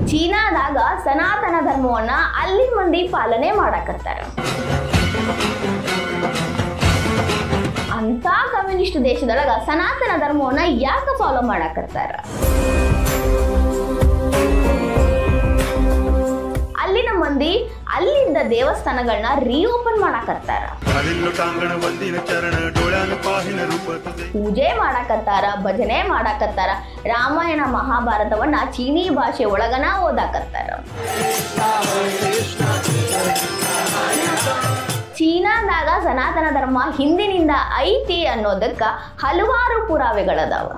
ಚೀನಾದಾಗ ಸನಾತನ ಧರ್ಮವನ್ನ ಅಲ್ಲಿ ಮಂದಿ ಪಾಲನೆ ಮಾಡಕತ್ತಾರ. ಅಂತ ಕಮ್ಯುನಿಸ್ಟ್ ದೇಶದೊಳಗ ಸನಾತನ ಧರ್ಮವನ್ನ ಯಾಕೆ ಫಾಲೋ ಮಾಡಕತ್ತಾರ? ಅಲ್ಲಿನ ಮಂದಿ ಅಲ್ಲಿದ್ದ ದೇವಸ್ಥಾನಗಳನ್ನ ರೀಓಪನ್ ಮಾಡಕತ್ತಾರ, ಪೂಜೆ ಮಾಡಕತ್ತಾರ, ಭಜನೆ ಮಾಡಕತ್ತಾರ, ರಾಮಾಯಣ ಮಹಾಭಾರತವನ್ನ ಚೀನಿ ಭಾಷೆ ಒಳಗನ ಓದಾಕತ್ತಾರ. ಚೀನಾದಾಗ ಸನಾತನ ಧರ್ಮ ಹಿಂದಿನಿಂದ ಐತಿ ಅನ್ನೋದಕ್ಕ ಹಲವಾರು ಪುರಾವೆಗಳದಾವ.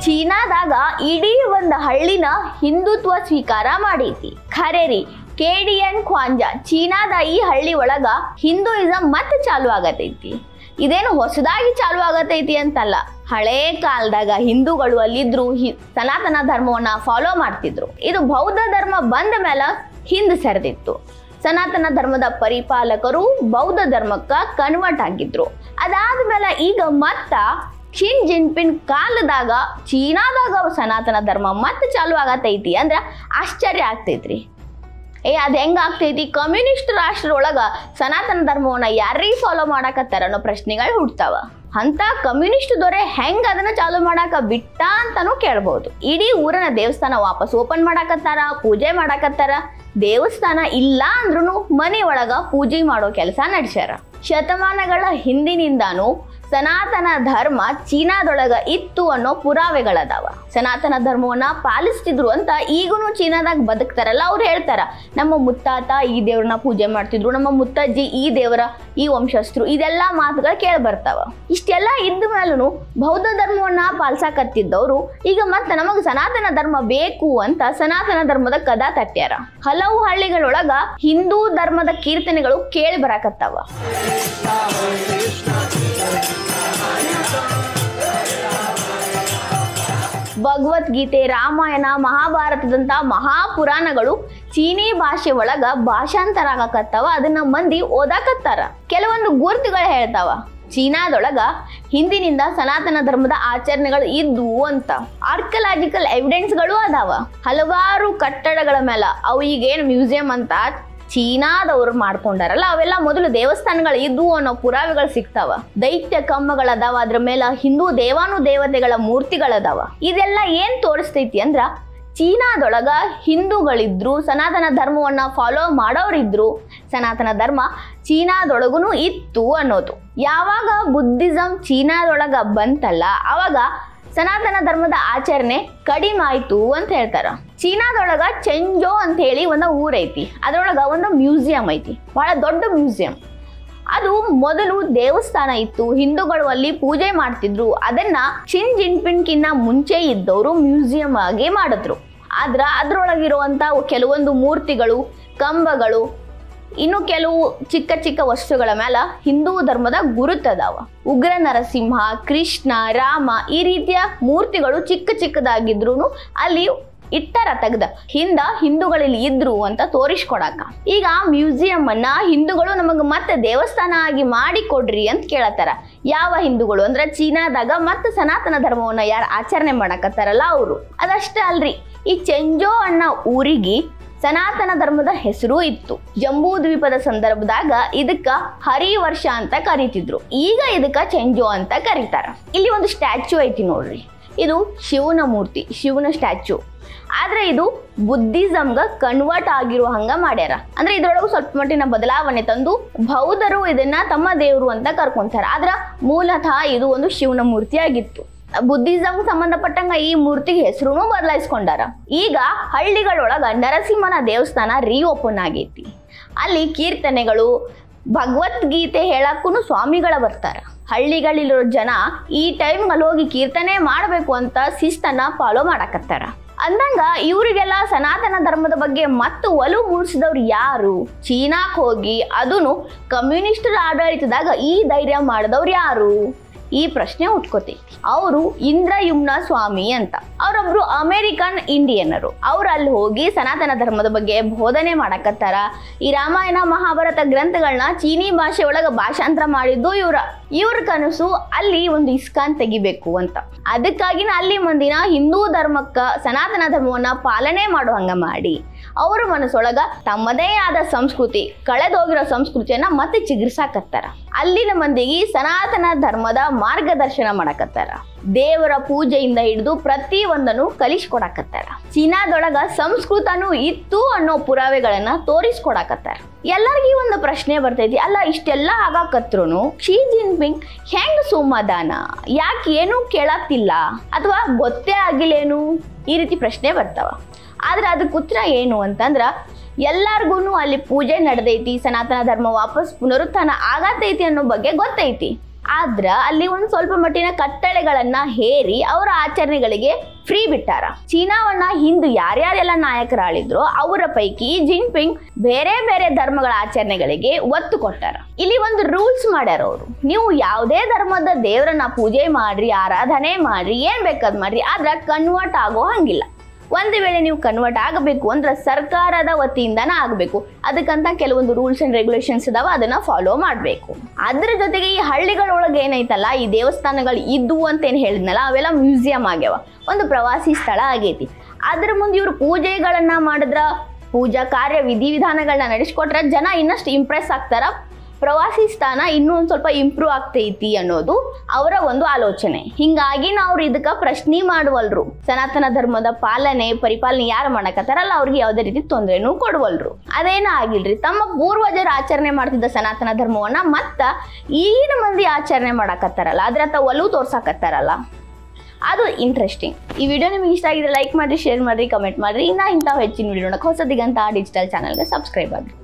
ಚೀನಾದಾಗ ಇಡೀ ಒಂದು ಹಳ್ಳಿನ ಹಿಂದುತ್ವ ಸ್ವೀಕಾರ ಮಾಡೈತಿ. ಖರೆ ರೀ, ಕೇಡಿಯನ್ ಕ್ವಾಂಜಾ ಚೀನಾದ ಈ ಹಳ್ಳಿ ಒಳಗ ಹಿಂದೂಯಿಸಂ ಮತ್ತೆ ಚಾಲು ಆಗತೈತಿ. ಇದೇನು ಹೊಸದಾಗಿ ಚಾಲು ಆಗತೈತಿ ಅಂತಲ್ಲ, ಹಳೇ ಕಾಲದಾಗ ಹಿಂದೂಗಳು ಅಲ್ಲಿದ್ರು ಸನಾತನ ಧರ್ಮವನ್ನ ಫಾಲೋ ಮಾಡ್ತಿದ್ರು. ಇದು ಬೌದ್ಧ ಧರ್ಮ ಬಂದ ಮೇಲೆ ಹಿಂದೆ ಸರಿದಿತ್ತು. ಸನಾತನ ಧರ್ಮದ ಪರಿಪಾಲಕರು ಬೌದ್ಧ ಧರ್ಮಕ್ಕ ಕನ್ವರ್ಟ್ ಆಗಿದ್ರು. ಅದಾದ್ಮೇಲೆ ಈಗ ಮತ್ತ ಕ್ಷಿನ್ ಜಿನ್ಪಿನ್ ಕಾಲದಾಗ ಚೀನಾದಾಗ ಸನಾತನ ಧರ್ಮ ಮತ್ತೆ ಚಾಲು ಆಗತೈತಿ ಅಂದ್ರೆ ಆಶ್ಚರ್ಯ ಆಗ್ತೈತ್ರಿ. ಅದು ಹೆಂಗ ಆಗ್ತೈತಿ? ಕಮ್ಯುನಿಸ್ಟ್ ರಾಷ್ಟ್ರದೊಳಗ ಸನಾತನ ಧರ್ಮವನ್ನ ಯಾರಿಗೆ ಫಾಲೋ ಮಾಡಕತ್ತಾರ ಅನ್ನೋ ಪ್ರಶ್ನೆಗಳು ಹುಡ್ತಾವ. ಅಂತ ಕಮ್ಯುನಿಸ್ಟ್ ದೊರೆ ಹೆಂಗ ಅದನ್ನ ಚಾಲು ಮಾಡಾಕ ಬಿಟ್ಟ ಅಂತಾನು ಕೇಳ್ಬಹುದು. ಇಡೀ ಊರನ ದೇವಸ್ಥಾನ ವಾಪಸ್ ಓಪನ್ ಮಾಡಾಕತ್ತಾರ, ಪೂಜೆ ಮಾಡಾಕತ್ತಾರ. ದೇವಸ್ಥಾನ ಇಲ್ಲ ಅಂದ್ರೂ ಮನೆ ಒಳಗ ಪೂಜೆ ಮಾಡೋ ಕೆಲಸ ನಡೆಸ್ಯಾರ. ಶತಮಾನಗಳ ಹಿಂದಿನಿಂದಾನು ಸನಾತನ ಧರ್ಮ ಚೀನಾದೊಳಗ ಇತ್ತು ಅನ್ನೋ ಪುರಾವೆಗಳದಾವ. ಸನಾತನ ಧರ್ಮವನ್ನ ಪಾಲಿಸ್ತಿದ್ರು ಅಂತ ಈಗೂನು ಚೀನಾದಾಗ ಬದುಕ್ತಾರಲ್ಲ ಅವ್ರು ಹೇಳ್ತಾರ, ನಮ್ಮ ಮುತ್ತಾತ ಈ ದೇವ್ರನ್ನ ಪೂಜೆ ಮಾಡ್ತಿದ್ರು, ನಮ್ಮ ಮುತ್ತಜ್ಜಿ ಈ ದೇವರ ಈ ವಂಶಸ್ಥರು, ಇದೆಲ್ಲಾ ಮಾತುಗಳು ಕೇಳಿ ಬರ್ತಾವ. ಇಷ್ಟೆಲ್ಲ ಇದ್ದ ಮೇಲೂ ಬೌದ್ಧ ಧರ್ಮವನ್ನ ಪಾಲ್ಸಾಕತ್ತಿದ್ದವ್ರು ಈಗ ಮತ್ತೆ ನಮಗ್ ಸನಾತನ ಧರ್ಮ ಬೇಕು ಅಂತ ಸನಾತನ ಧರ್ಮದ ಕದ ತಟ್ಟ್ಯಾರ. ಹಲವು ಹಳ್ಳಿಗಳೊಳಗ ಹಿಂದೂ ಧರ್ಮದ ಕೀರ್ತನೆಗಳು ಕೇಳಿ ಬರಾಕತ್ತಾವ. ಭಗವದ್ಗೀತೆ, ರಾಮಾಯಣ, ಮಹಾಭಾರತದಂತ ಮಹಾಪುರಾಣಗಳು ಚೀನಿ ಭಾಷೆ ಒಳಗ ಭಾಷಾಂತರ ಆಗಕತ್ತಾವ. ಅದನ್ನ ಮಂದಿ ಓದಾಕತ್ತಾರ. ಕೆಲವೊಂದು ಗುರುತುಗಳು ಹೇಳ್ತಾವ, ಚೀನಾದೊಳಗ ಹಿಂದಿನಿಂದ ಸನಾತನ ಧರ್ಮದ ಆಚರಣೆಗಳು ಇದ್ವು ಅಂತ. ಆರ್ಕಿಯಾಲಜಿಕಲ್ ಎವಿಡೆನ್ಸ್ಗಳು ಅದಾವ. ಹಲವಾರು ಕಟ್ಟಡಗಳ ಮೇಲೆ ಅವು ಈಗೇನು ಮ್ಯೂಸಿಯಂ ಅಂತ ಚೀನಾದವ್ರು ಮಾಡ್ಕೊಂಡಾರಲ್ಲ, ಅವೆಲ್ಲ ಮೊದಲು ದೇವಸ್ಥಾನಗಳು ಇದ್ವು ಅನ್ನೋ ಪುರಾವೆಗಳು ಸಿಗ್ತಾವ. ದೈತ್ಯ ಕಂಬಗಳದಾವ, ಅದ್ರ ಮೇಲೆ ಹಿಂದೂ ದೇವಾನು ದೇವತೆಗಳ ಮೂರ್ತಿಗಳದಾವ. ಇದೆಲ್ಲ ಏನ್ ತೋರಿಸ್ತೈತಿ ಅಂದ್ರ ಚೀನಾದೊಳಗ ಹಿಂದೂಗಳಿದ್ರು, ಸನಾತನ ಧರ್ಮವನ್ನ ಫಾಲೋ ಮಾಡೋರಿದ್ರು, ಸನಾತನ ಧರ್ಮ ಚೀನಾದೊಳಗುನು ಇತ್ತು ಅನ್ನೋದು. ಯಾವಾಗ ಬುದ್ಧಿಸಂ ಚೀನಾದೊಳಗ ಬಂತಲ್ಲ ಅವಾಗ ಸನಾತನ ಧರ್ಮದ ಆಚರಣೆ ಕಡಿಮೆ ಆಯ್ತು ಅಂತ ಹೇಳ್ತಾರ. ಚೀನಾದೊಳಗ ಚೆಂಜೋ ಅಂತ ಹೇಳಿ ಒಂದು ಊರೈತಿ, ಅದರೊಳಗ ಒಂದು ಮ್ಯೂಸಿಯಂ ಐತಿ, ಬಹಳ ದೊಡ್ಡ ಮ್ಯೂಸಿಯಂ. ಅದು ಮೊದಲು ದೇವಸ್ಥಾನ ಇತ್ತು, ಹಿಂದೂಗಳು ಅಲ್ಲಿ ಪೂಜೆ ಮಾಡ್ತಿದ್ರು. ಅದನ್ನ ಕ್ಷಿನ್ ಜಿನ್ಪಿನ್ಕಿನ್ನ ಮುಂಚೆ ಇದ್ದವರು ಮ್ಯೂಸಿಯಂ ಆಗಿ ಮಾಡಿದ್ರು. ಆದ್ರ ಅದ್ರೊಳಗಿರುವಂತ ಕೆಲವೊಂದು ಮೂರ್ತಿಗಳು, ಕಂಬಗಳು, ಇನ್ನು ಕೆಲವು ಚಿಕ್ಕ ಚಿಕ್ಕ ವಸ್ತುಗಳ ಮೇಲೆ ಹಿಂದೂ ಧರ್ಮದ ಗುರುತದಾವ. ಉಗ್ರ ನರಸಿಂಹ, ಕೃಷ್ಣ, ರಾಮ ಈ ರೀತಿಯ ಮೂರ್ತಿಗಳು ಚಿಕ್ಕ ಚಿಕ್ಕದಾಗಿದ್ರು ಅಲ್ಲಿ ಇಟ್ಟಾರ ತೆಗ್ದ ಹಿಂದ ಹಿಂದೂಗಳಲ್ಲಿ ಇದ್ರು ಅಂತ ತೋರಿಸ್ಕೊಡಾಕ. ಈಗ ಮ್ಯೂಸಿಯಂ ಅನ್ನ ಹಿಂದೂಗಳು ನಮಗ್ ಮತ್ತೆ ದೇವಸ್ಥಾನ ಆಗಿ ಮಾಡಿ ಕೊಡ್ರಿ ಅಂತ ಕೇಳತ್ತಾರ. ಯಾವ ಹಿಂದೂಗಳು ಅಂದ್ರೆ ಚೀನಾದಾಗ ಮತ್ತೆ ಸನಾತನ ಧರ್ಮವನ್ನ ಯಾರು ಆಚರಣೆ ಮಾಡಕತ್ತಾರಲ್ಲ ಅವರು. ಅದಷ್ಟೇ ಅಲ್ರಿ, ಈ ಚೆಂಜೋ ಅನ್ನೋ ಊರಿಗೆ ಸನಾತನ ಧರ್ಮದ ಹೆಸರು ಇತ್ತು. ಜಂಬೂ ದ್ವೀಪದ ಸಂದರ್ಭದಾಗ ಇದಕ್ಕ ಹರಿವರ್ಷ ಅಂತ ಕರಿತಿದ್ರು. ಈಗ ಇದಕ್ಕ ಚೆಂಜೋ ಅಂತ ಕರೀತಾರ. ಇಲ್ಲಿ ಒಂದು ಸ್ಟ್ಯಾಚ್ಯೂ ಐತಿ ನೋಡ್ರಿ, ಇದು ಶಿವನ ಮೂರ್ತಿ, ಶಿವನ ಸ್ಟ್ಯಾಚ್ಯೂ. ಆದ್ರೆ ಇದು ಬುದ್ಧಿಸಂಗ ಕನ್ವರ್ಟ್ ಆಗಿರೋ ಹಂಗ ಮಾಡ್ಯಾರ. ಅಂದ್ರೆ ಇದ್ರೊಳಗೂ ಸ್ವಲ್ಪ ಮಟ್ಟಿನ ಬದಲಾವಣೆ ತಂದು ಬೌದ್ಧರು ಇದನ್ನ ತಮ್ಮ ದೇವರು ಅಂತ ಕರ್ಕೊಂತಾರ. ಆದ್ರ ಮೂಲತಃ ಇದು ಒಂದು ಶಿವನ ಮೂರ್ತಿ ಆಗಿತ್ತು. ಬುದ್ಧಿಸಂ ಸಂಬಂಧಪಟ್ಟಂಗ ಈ ಮೂರ್ತಿಗೆ ಹೆಸರು ಬದಲಾಯಿಸ್ಕೊಂಡಾರ. ಈಗ ಹಳ್ಳಿಗಳೊಳಗ ನರಸಿಂಹನ ದೇವಸ್ಥಾನ ರೀಓಪನ್ ಆಗೈತಿ. ಅಲ್ಲಿ ಕೀರ್ತನೆಗಳು, ಭಗವದ್ಗೀತೆ ಹೇಳಕ್ಕೂ ಸ್ವಾಮಿಗಳ ಬರ್ತಾರ. ಹಳ್ಳಿಗಳಿರೋ ಜನ ಈ ಟೈಮ್ನಲ್ಲಿ ಹೋಗಿ ಕೀರ್ತನೆ ಮಾಡಬೇಕು ಅಂತ ಶಿಸ್ತನ್ನ ಫಾಲೋ ಮಾಡಕತ್ತಾರ. ಅಂದಂಗ ಇವರಿಗೆಲ್ಲ ಸನಾತನ ಧರ್ಮದ ಬಗ್ಗೆ ಮತ್ತು ಒಲವು ಮೂಡಿಸಿದವ್ರು ಯಾರು? ಚೀನಾಕ್ ಹೋಗಿ ಅದನ್ನು ಕಮ್ಯುನಿಸ್ಟರ ಆಡಳಿತದಾಗ ಈ ಧೈರ್ಯ ಮಾಡಿದವ್ರು ಯಾರು? ಈ ಪ್ರಶ್ನೆ ಉಟ್ಕೋತೈತಿ. ಅವರು ಇಂದ್ರಯುಮ್ನ ಸ್ವಾಮಿ ಅಂತ, ಅವರೊಬ್ರು ಅಮೇರಿಕನ್ ಇಂಡಿಯನ್ನರು. ಅವ್ರು ಅಲ್ಲಿ ಹೋಗಿ ಸನಾತನ ಧರ್ಮದ ಬಗ್ಗೆ ಬೋಧನೆ ಮಾಡಕತ್ತಾರ. ಈ ರಾಮಾಯಣ ಮಹಾಭಾರತ ಗ್ರಂಥಗಳನ್ನ ಚೀನಿ ಭಾಷೆ ಒಳಗ ಭಾಷಾಂತರ ಮಾಡಿದ್ದು ಇವ್ರ ಕನಸು ಅಲ್ಲಿ ಒಂದು ಇಸ್ಕಾನ್ ತೆಗಿಬೇಕು ಅಂತ. ಅದಕ್ಕಾಗಿನ ಅಲ್ಲಿ ಮಂದಿನ ಹಿಂದೂ ಧರ್ಮಕ್ಕ ಸನಾತನ ಧರ್ಮವನ್ನ ಪಾಲನೆ ಮಾಡುವಂಗ ಮಾಡಿ ಅವರ ಮನಸ್ಸೊಳಗ ತಮ್ಮದೇ ಆದ ಸಂಸ್ಕೃತಿ, ಕಳೆದೋಗಿರೋ ಸಂಸ್ಕೃತಿಯನ್ನ ಮತ್ತೆ ಚಿಗುರ್ಸಾಕತ್ತಾರ. ಅಲ್ಲಿನ ಮಂದಿಗೆ ಸನಾತನ ಧರ್ಮದ ಮಾರ್ಗದರ್ಶನ ಮಾಡಕತ್ತಾರ. ದೇವರ ಪೂಜೆಯಿಂದ ಹಿಡಿದು ಪ್ರತಿ ಒಂದನ್ನು ಕಲಿಸ್ಕೊಡಕತ್ತಾರ. ಚೀನಾದೊಳಗ ಸಂಸ್ಕೃತನೂ ಇತ್ತು ಅನ್ನೋ ಪುರಾವೆಗಳನ್ನ ತೋರಿಸ್ಕೊಡಕತ್ತಾರ. ಎಲ್ಲರಿಗೂ ಒಂದು ಪ್ರಶ್ನೆ ಬರ್ತೈತಿ, ಅಲ್ಲ ಇಷ್ಟೆಲ್ಲ ಆಗಾಕತ್ರುನು ಶಿ ಜಿನ್ಪಿಂಗ್ ಹೆಂಗ್ ಸಮಾಧಾನ, ಯಾಕೆ ಏನೂ ಕೇಳತ್ತಿಲ್ಲ ಅಥವಾ ಗೊತ್ತೇ ಆಗಿಲ್ಲೇನು, ಈ ರೀತಿ ಪ್ರಶ್ನೆ ಬರ್ತಾವ. ಆದ್ರೆ ಅದಕ್ಕೆ ಉತ್ತರ ಏನು ಅಂತಂದ್ರ, ಎಲ್ಲಾರ್ಗು ಅಲ್ಲಿ ಪೂಜೆ ನಡೆದೈತಿ, ಸನಾತನ ಧರ್ಮ ವಾಪಸ್ ಪುನರುತ್ಥಾನ ಆಗತೈತಿ ಅನ್ನೋ ಬಗ್ಗೆ ಗೊತ್ತೈತಿ. ಆದ್ರ ಅಲ್ಲಿ ಒಂದು ಸ್ವಲ್ಪ ಮಟ್ಟಿನ ಕಟ್ಟಳೆಗಳನ್ನ ಹೇರಿ ಅವರ ಆಚರಣೆಗಳಿಗೆ ಫ್ರೀ ಬಿಟ್ಟಾರ. ಚೀನಾವನ್ನ ಹಿಂದೂ ಯಾರ್ಯಾರೆಲ್ಲ ನಾಯಕರಾಳಿದ್ರು ಅವರ ಪೈಕಿ ಜಿನ್ಪಿಂಗ್ ಬೇರೆ ಬೇರೆ ಧರ್ಮಗಳ ಆಚರಣೆಗಳಿಗೆ ಒತ್ತು ಕೊಟ್ಟಾರ. ಇಲ್ಲಿ ಒಂದು ರೂಲ್ಸ್ ಮಾಡ್ಯಾರ ಅವರು, ನೀವು ಯಾವುದೇ ಧರ್ಮದ ದೇವರನ್ನ ಪೂಜೆ ಮಾಡ್ರಿ, ಆರಾಧನೆ ಮಾಡ್ರಿ, ಏನ್ ಬೇಕಾದ್ ಮಾಡ್ರಿ, ಆದ್ರ ಕನ್ವರ್ಟ್ ಆಗೋ ಹಂಗಿಲ್ಲ. ಒಂದು ವೇಳೆ ನೀವು ಕನ್ವರ್ಟ್ ಆಗಬೇಕು ಅಂದ್ರೆ ಸರ್ಕಾರದ ವತಿಯಿಂದನೇ ಆಗಬೇಕು. ಅದಕ್ಕಂತ ಕೆಲವೊಂದು ರೂಲ್ಸ್ ಅಂಡ್ ರೆಗ್ಯುಲೇಷನ್ಸ್ ಇದಾವ, ಅದನ್ನ ಫಾಲೋ ಮಾಡಬೇಕು. ಅದ್ರ ಜೊತೆಗೆ ಈ ಹಳ್ಳಿಗಳೊಳಗೆ ಏನೈತಲ್ಲ, ಈ ದೇವಸ್ಥಾನಗಳು ಇದ್ವು ಅಂತ ಏನು ಹೇಳಿದ್ನಲ್ಲ, ಅವೆಲ್ಲ ಮ್ಯೂಸಿಯಂ ಆಗ್ಯಾವ, ಒಂದು ಪ್ರವಾಸಿ ಸ್ಥಳ ಆಗೈತಿ. ಅದ್ರ ಮುಂದೆ ಇವರು ಪೂಜೆಗಳನ್ನ ಮಾಡಿದ್ರ, ಪೂಜಾ ಕಾರ್ಯ ವಿಧಿವಿಧಾನಗಳನ್ನ ನಡೆಸ್ಕೊಟ್ರೆ ಜನ ಇನ್ನಷ್ಟು ಇಂಪ್ರೆಸ್ ಆಗ್ತಾರ, ಪ್ರವಾಸಿ ಸ್ಥಾನ ಇನ್ನೂ ಒಂದು ಸ್ವಲ್ಪ ಇಂಪ್ರೂವ್ ಆಗ್ತೈತಿ ಅನ್ನೋದು ಅವರ ಒಂದು ಆಲೋಚನೆ. ಹಿಂಗಾಗಿ ನಾವು ಇದಕ್ಕೆ ಪ್ರಶ್ನೆ ಮಾಡುವಲ್ರು. ಸನಾತನ ಧರ್ಮದ ಪರಿಪಾಲನೆ ಯಾರು ಮಾಡಕತ್ತಾರಲ್ಲ ಅವ್ರಿಗೆ ಯಾವುದೇ ರೀತಿ ತೊಂದರೆನೂ ಕೊಡುವಲ್ರು. ಅದೇನ ಆಗಿಲ್ರಿ, ತಮ್ಮ ಪೂರ್ವಜರು ಆಚರಣೆ ಮಾಡ್ತಿದ್ದ ಸನಾತನ ಧರ್ಮವನ್ನ ಮತ್ತ ಈಗಿನ ಮಂದಿ ಆಚರಣೆ ಮಾಡಕತ್ತಾರಲ್ಲ, ಅದ್ರ ಒಲವು ತೋರ್ಸಾಕತ್ತಾರಲ್ಲ, ಅದು ಇಂಟ್ರೆಸ್ಟಿಂಗ್. ಈ ವಿಡಿಯೋ ನಿಮಗೆ ಇಷ್ಟ ಆಗಿದ್ರೆ ಲೈಕ್ ಮಾಡ್ರಿ, ಶೇರ್ ಮಾಡ್ರಿ, ಕಮೆಂಟ್ ಮಾಡ್ರಿ. ಇಂಥ ಹೆಚ್ಚಿನ ವಿಡಿಯೋ ನೋಡಕ್ಕೆ ಹೊಸ ದಿಗಂತ ಡಿಜಿಟಲ್ ಚಾನಲ್ಗೆ ಸಬ್ಸ್ಕ್ರೈಬ್ ಆಗ್ರಿ.